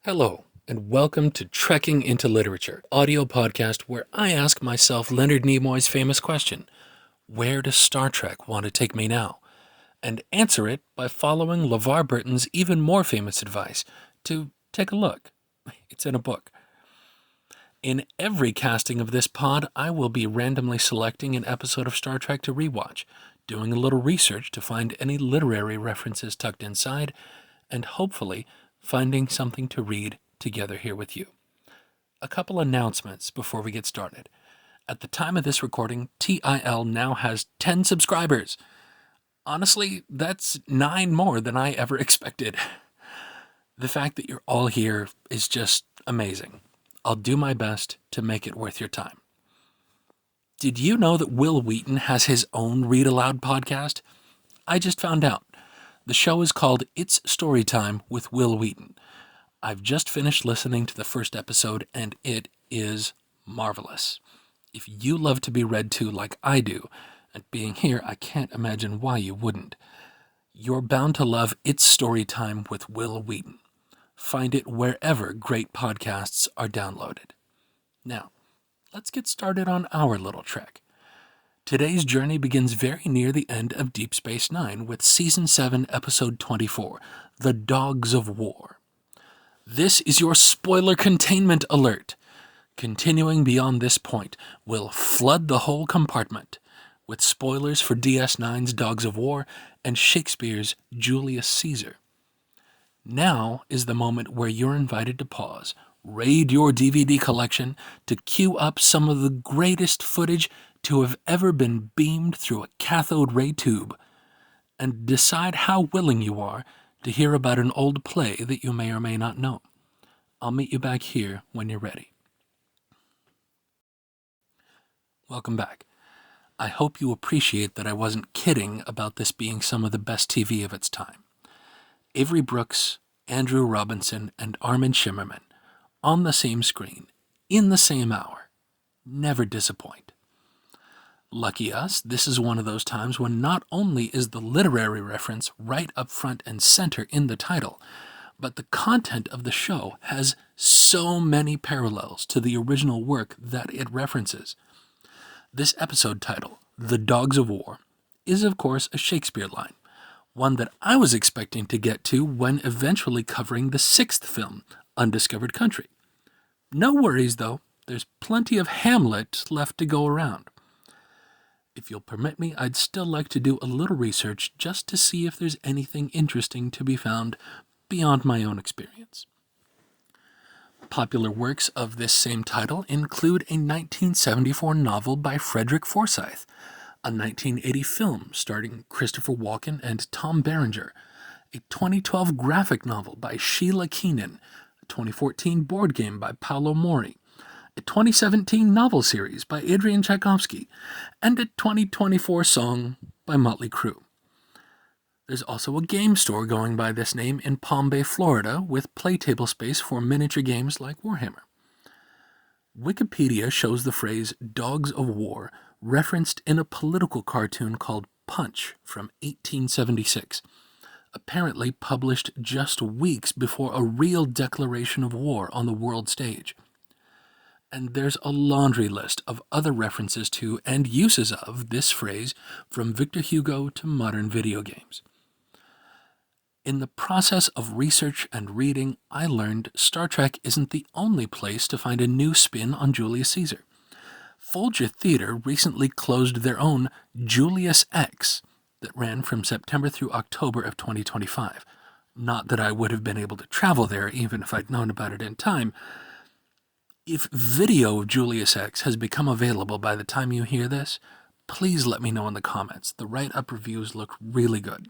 Hello, and welcome to Trekking into Literature, audio podcast where I ask myself Leonard Nimoy's famous question, where does Star Trek want to take me now? And answer it by following LeVar Burton's even more famous advice to take a look. It's in a book. In every casting of this pod, I will be randomly selecting an episode of Star Trek to rewatch, doing a little research to find any literary references tucked inside, and hopefully finding something to read together here with you. A couple announcements before we get started. At the time of this recording, TIL now has 10 subscribers. Honestly, that's 9 more than I ever expected. The fact that you're all here is just amazing. I'll do my best to make it worth your time. Did you know that Will Wheaton has his own Read Aloud podcast? I just found out. The show is called It's Storytime with Will Wheaton. I've just finished listening to the first episode, and it is marvelous. If you love to be read to like I do, and being here, I can't imagine why you wouldn't. You're bound to love It's Storytime with Will Wheaton. Find it wherever great podcasts are downloaded. Now, let's get started on our little trek. Today's journey begins very near the end of Deep Space Nine with Season 7, Episode 24, The Dogs of War. This is your spoiler containment alert. Continuing beyond this point, we'll flood the whole compartment with spoilers for DS9's Dogs of War and Shakespeare's Julius Caesar. Now is the moment where you're invited to pause, raid your DVD collection to queue up some of the greatest footage to have ever been beamed through a cathode ray tube, and decide how willing you are to hear about an old play that you may or may not know. I'll meet you back here when you're ready. Welcome back. I hope you appreciate that I wasn't kidding about this being some of the best TV of its time. Avery Brooks, Andrew Robinson, and Armin Shimmerman on the same screen, in the same hour. Never disappoint. Lucky us, this is one of those times when not only is the literary reference right up front and center in the title, but the content of the show has so many parallels to the original work that it references. This episode title, The Dogs of War, is of course a Shakespeare line, one that I was expecting to get to when eventually covering the 6th film, Undiscovered Country. No worries though, there's plenty of Hamlet left to go around. If you'll permit me, I'd still like to do a little research just to see if there's anything interesting to be found beyond my own experience. Popular works of this same title include a 1974 novel by Frederick Forsyth, a 1980 film starring Christopher Walken and Tom Berenger, a 2012 graphic novel by Sheila Keenan, a 2014 board game by Paolo Mori, a 2017 novel series by Adrian Tchaikovsky, and a 2024 song by Motley Crue. There's also a game store going by this name in Palm Bay, Florida, with play table space for miniature games like Warhammer. Wikipedia shows the phrase Dogs of War referenced in a political cartoon called Punch from 1876, apparently published just weeks before a real declaration of war on the world stage. And there's a laundry list of other references to and uses of this phrase from Victor Hugo to modern video games. In the process of research and reading, I learned Star Trek isn't the only place to find a new spin on Julius Caesar. Folger Theater recently closed their own Julius X that ran from September through October of 2025. Not that I would have been able to travel there even if I'd known about it in time. If video of Julius X has become available by the time you hear this, please let me know in the comments. The write-up reviews look really good.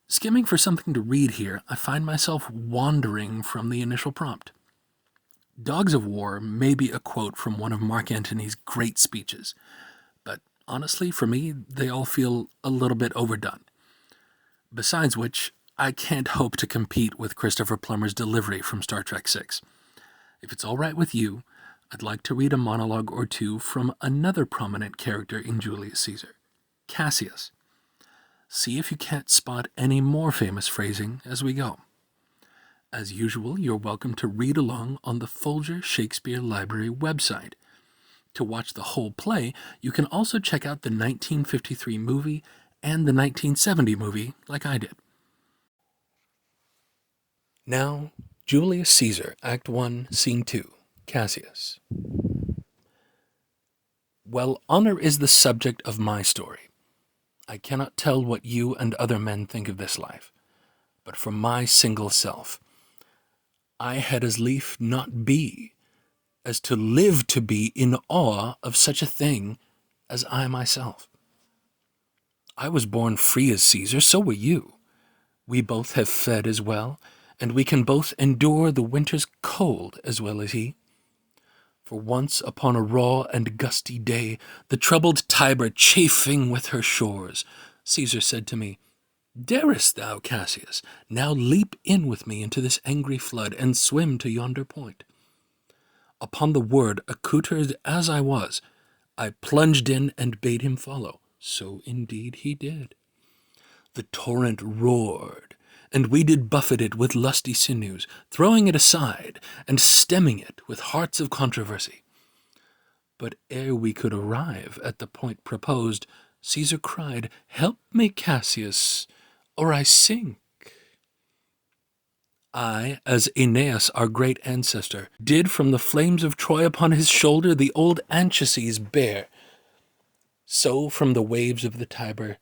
Skimming for something to read here, I find myself wandering from the initial prompt. Dogs of War may be a quote from one of Mark Antony's great speeches, but honestly, for me, they all feel a little bit overdone. Besides which, I can't hope to compete with Christopher Plummer's delivery from Star Trek VI. If it's all right with you, I'd like to read a monologue or two from another prominent character in Julius Caesar, Cassius. See if you can't spot any more famous phrasing as we go. As usual, you're welcome to read along on the Folger Shakespeare Library website. To watch the whole play, you can also check out the 1953 movie and the 1970 movie, like I did. Now, Julius Caesar, Act 1, Scene 2, Cassius. Well, honor is the subject of my story. I cannot tell what you and other men think of this life, but for my single self, I had as lief not be as to live to be in awe of such a thing as I myself. I was born free as Caesar, so were you. We both have fed as well, and we can both endure the winter's cold as well as he. For once upon a raw and gusty day, the troubled Tiber chafing with her shores, Caesar said to me, "Darest thou, Cassius, now leap in with me into this angry flood, and swim to yonder point?" Upon the word, accoutred as I was, I plunged in and bade him follow. So indeed he did. The torrent roared, and we did buffet it with lusty sinews, throwing it aside, and stemming it with hearts of controversy. But ere we could arrive at the point proposed, Caesar cried, "Help me, Cassius, or I sink." I, as Aeneas, our great ancestor, did from the flames of Troy upon his shoulder the old Anchises bear, so from the waves of the Tiber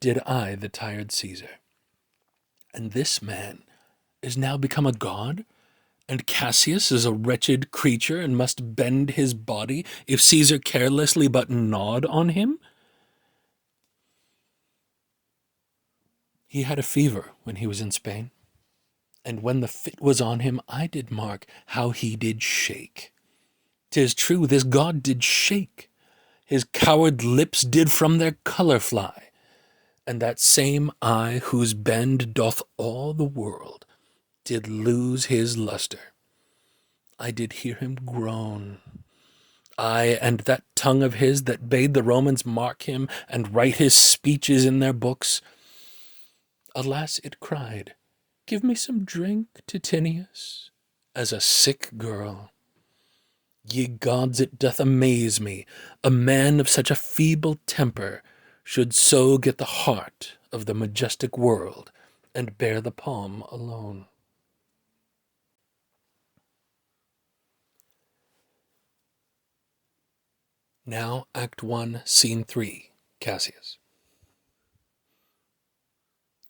did I the tired Caesar. And this man is now become a god, and Cassius is a wretched creature and must bend his body if Caesar carelessly but nod on him? He had a fever when he was in Spain, and when the fit was on him, I did mark how he did shake. 'Tis true, this god did shake. His coward lips did from their colour fly, and that same eye whose bend doth all the world did lose his lustre. I did hear him groan. Ay, and that tongue of his that bade the Romans mark him and write his speeches in their books, alas, it cried, "Give me some drink, Titinius," as a sick girl. Ye gods, it doth amaze me, a man of such a feeble temper should so get the heart of the majestic world and bear the palm alone. Now, Act 1, Scene 3, Cassius.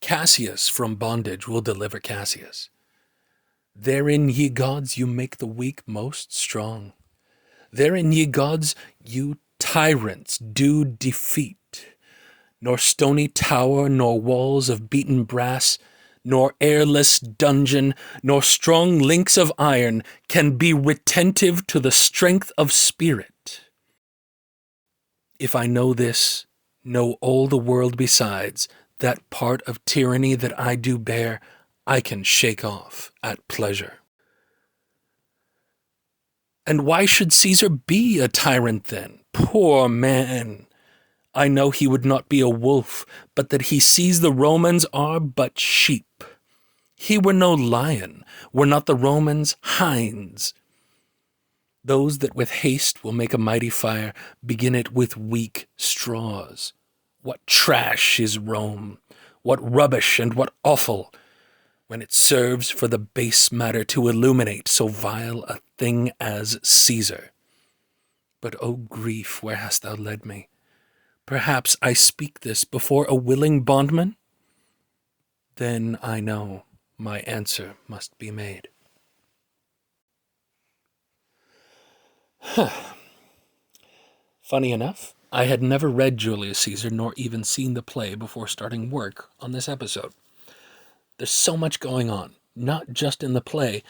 Cassius from bondage will deliver Cassius. Therein, ye gods, you make the weak most strong. Therein, ye gods, you tyrants do defeat. Nor stony tower, nor walls of beaten brass, nor airless dungeon, nor strong links of iron can be retentive to the strength of spirit. If I know this, know all the world besides, that part of tyranny that I do bear, I can shake off at pleasure. And why should Caesar be a tyrant then? Poor man! I know he would not be a wolf, but that he sees the Romans are but sheep. He were no lion, were not the Romans hinds. Those that with haste will make a mighty fire begin it with weak straws. What trash is Rome, what rubbish and what offal, when it serves for the base matter to illuminate so vile a thing as Caesar. But, O grief, where hast thou led me? Perhaps I speak this before a willing bondman? Then I know my answer must be made. Funny enough, I had never read Julius Caesar nor even seen the play before starting work on this episode. There's so much going on, not just in the play,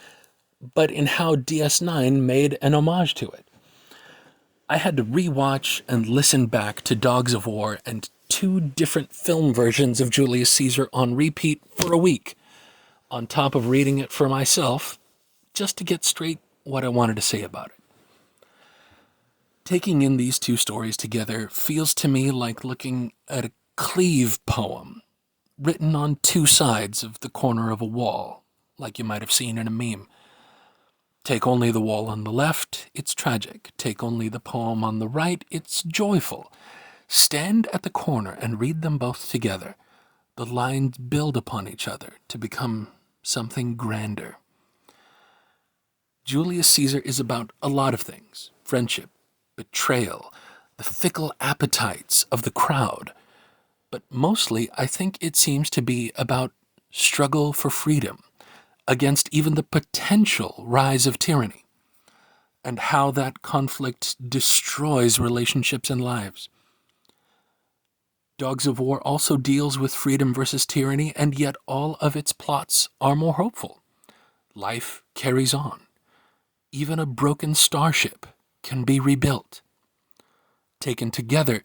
but in how DS9 made an homage to it. I had to rewatch and listen back to Dogs of War and 2 different film versions of Julius Caesar on repeat for a week, on top of reading it for myself, just to get straight what I wanted to say about it. Taking in these 2 stories together feels to me like looking at a cleave poem written on 2 sides of the corner of a wall. like you might have seen in a meme. Take only the wall on the left, it's tragic. Take only the poem on the right, it's joyful. Stand at the corner and read them both together. The lines build upon each other to become something grander. Julius Caesar is about a lot of things: friendship, betrayal, the fickle appetites of the crowd. But mostly, I think it seems to be about struggle for freedom against even the potential rise of tyranny, and how that conflict destroys relationships and lives. Dogs of War also deals with freedom versus tyranny, and yet all of its plots are more hopeful. Life carries on. Even a broken starship can be rebuilt. Taken together,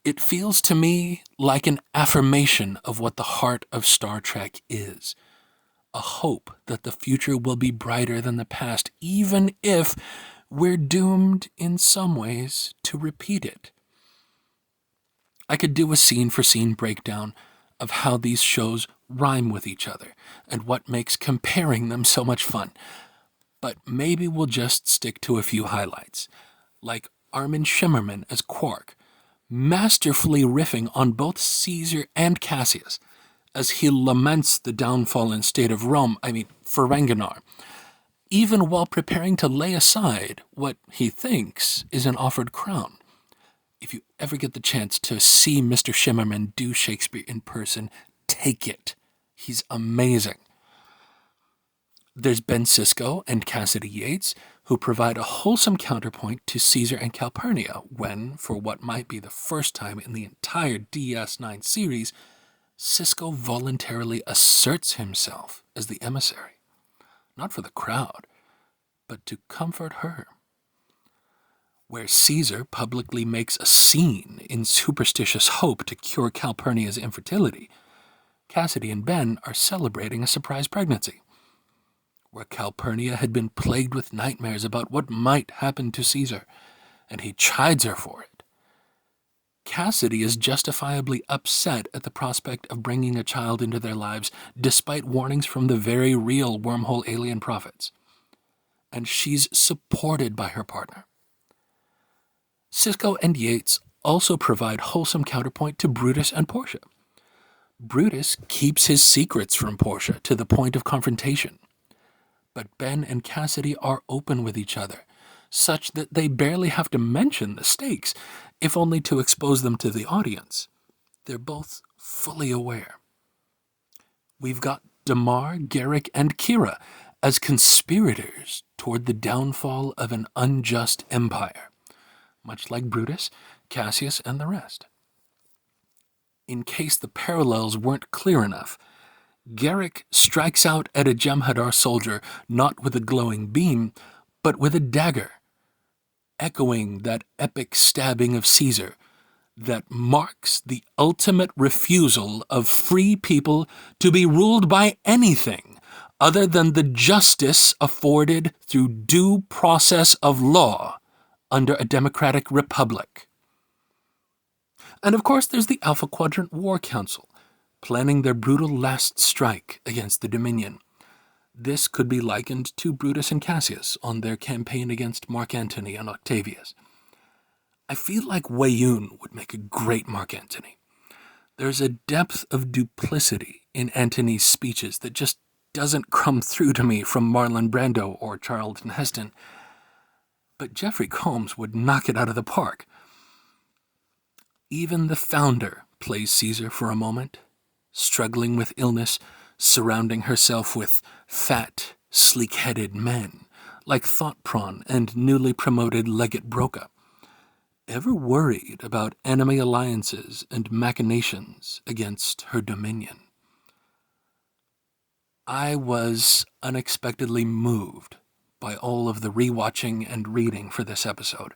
it feels to me like an affirmation of what the heart of Star Trek is. A hope that the future will be brighter than the past, even if we're doomed in some ways to repeat it. I could do a scene-for-scene breakdown of how these shows rhyme with each other and what makes comparing them so much fun. But maybe we'll just stick to a few highlights, like Armin Shimmerman as Quark, masterfully riffing on both Caesar and Cassius, as he laments the downfall and state of Rome, Ferenginar, even while preparing to lay aside what he thinks is an offered crown. If you ever get the chance to see Mr. Shimmerman do Shakespeare in person, take it. He's amazing. There's Ben Sisko and Cassidy Yates, who provide a wholesome counterpoint to Caesar and Calpurnia when, for what might be the first time in the entire DS9's series, Sisko voluntarily asserts himself as the emissary, not for the crowd, but to comfort her. Where Caesar publicly makes a scene in superstitious hope to cure Calpurnia's infertility, Cassidy and Ben are celebrating a surprise pregnancy. Where Calpurnia had been plagued with nightmares about what might happen to Caesar, and he chides her for it, Cassidy is justifiably upset at the prospect of bringing a child into their lives, despite warnings from the very real wormhole alien prophets. And she's supported by her partner. Sisko and Yates also provide wholesome counterpoint to Brutus and Portia. Brutus keeps his secrets from Portia to the point of confrontation. But Ben and Cassidy are open with each other, such that they barely have to mention the stakes, if only to expose them to the audience. They're both fully aware. We've got Damar, Garrick, and Kira as conspirators toward the downfall of an unjust empire, much like Brutus, Cassius, and the rest. In case the parallels weren't clear enough, Garrick strikes out at a Jem'Hadar soldier not with a glowing beam, but with a dagger, echoing that epic stabbing of Caesar that marks the ultimate refusal of free people to be ruled by anything other than the justice afforded through due process of law under a democratic republic. And of course there's the Alpha Quadrant War Council, planning their brutal last strike against the Dominion. This could be likened to Brutus and Cassius on their campaign against Mark Antony and Octavius. I feel like Wei Yun would make a great Mark Antony. There's a depth of duplicity in Antony's speeches that just doesn't come through to me from Marlon Brando or Charlton Heston. But Jeffrey Combs would knock it out of the park. Even the founder plays Caesar for a moment, struggling with illness, surrounding herself with fat, sleek-headed men, like Thought Prawn and newly promoted Legate Broca. Ever worried about enemy alliances and machinations against her dominion? I was unexpectedly moved by all of the rewatching and reading for this episode,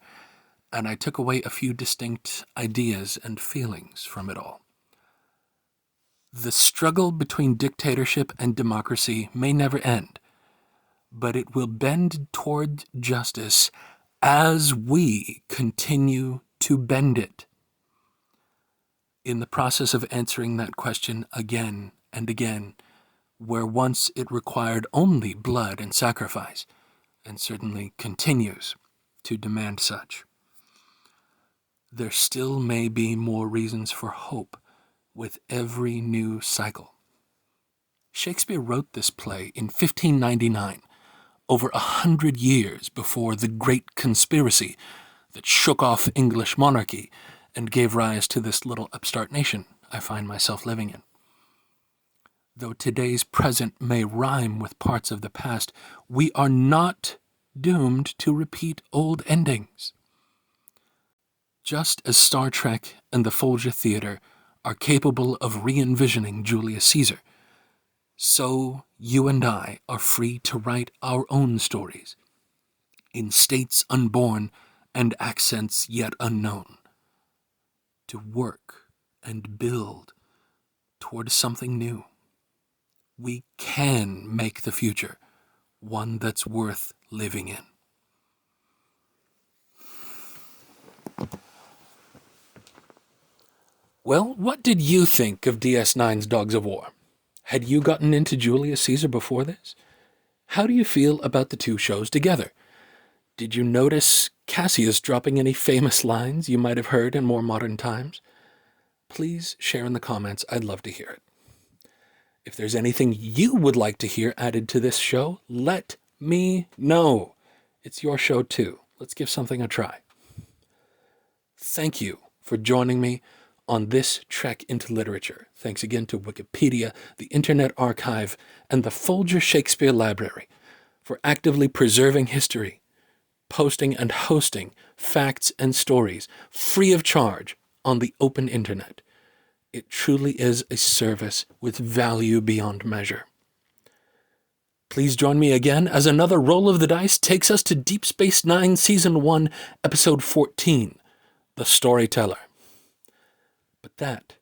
and I took away a few distinct ideas and feelings from it all. The struggle between dictatorship and democracy may never end, but it will bend toward justice as we continue to bend it. In the process of answering that question again and again, where once it required only blood and sacrifice, and certainly continues to demand such. There still may be more reasons for hope with every new cycle. Shakespeare wrote this play in 1599, over 100 years before the Great Conspiracy that shook off English monarchy and gave rise to this little upstart nation I find myself living in. Though today's present may rhyme with parts of the past, we are not doomed to repeat old endings. Just as Star Trek and the Folger Theater are capable of re-envisioning Julius Caesar, so you and I are free to write our own stories, in states unborn and accents yet unknown, to work and build toward something new. We can make the future one that's worth living in. Well, what did you think of DS9's Dogs of War? Had you gotten into Julius Caesar before this? How do you feel about the two shows together? Did you notice Cassius dropping any famous lines you might have heard in more modern times? Please share in the comments. I'd love to hear it. If there's anything you would like to hear added to this show, let me know. It's your show too. Let's give something a try. Thank you for joining me on this trek into literature. Thanks again to Wikipedia, the Internet Archive, and the Folger Shakespeare Library for actively preserving history, posting and hosting facts and stories free of charge on the open internet. It truly is a service with value beyond measure. Please join me again as another roll of the dice takes us to Deep Space Nine Season 1, Episode 14, The Storyteller. But that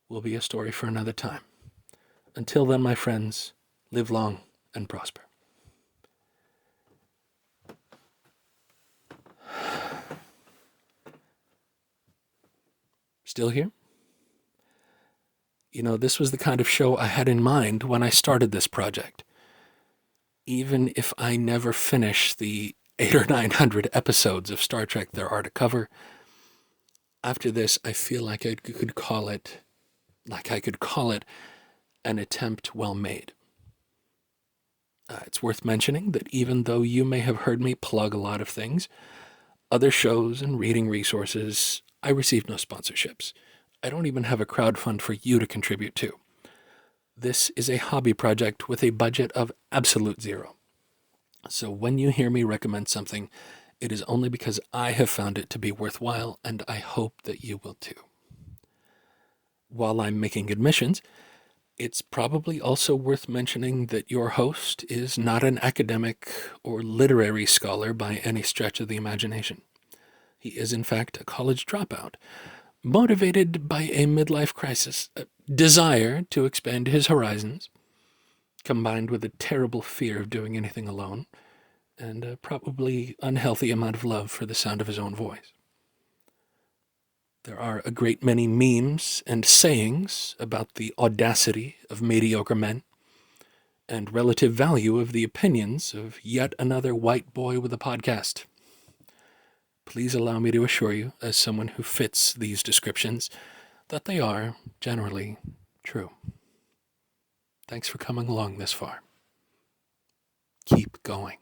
will be a story for another time. Until then, my friends, live long and prosper. Still here? You know, this was the kind of show I had in mind when I started this project. Even if I never finish the 800 or 900 episodes of Star Trek there are to cover, after this, I feel like I could call it an attempt well made. It's worth mentioning that even though you may have heard me plug a lot of things, other shows and reading resources, I receive no sponsorships. I don't even have a crowdfund for you to contribute to. This is a hobby project with a budget of absolute zero. So when you hear me recommend something, it is only because I have found it to be worthwhile, and I hope that you will too. While I'm making admissions, it's probably also worth mentioning that your host is not an academic or literary scholar by any stretch of the imagination. He is, in fact, a college dropout, motivated by a midlife crisis, a desire to expand his horizons, combined with a terrible fear of doing anything alone, and a probably unhealthy amount of love for the sound of his own voice. There are a great many memes and sayings about the audacity of mediocre men and relative value of the opinions of yet another white boy with a podcast. Please allow me to assure you, as someone who fits these descriptions, that they are generally true. Thanks for coming along this far. Keep going.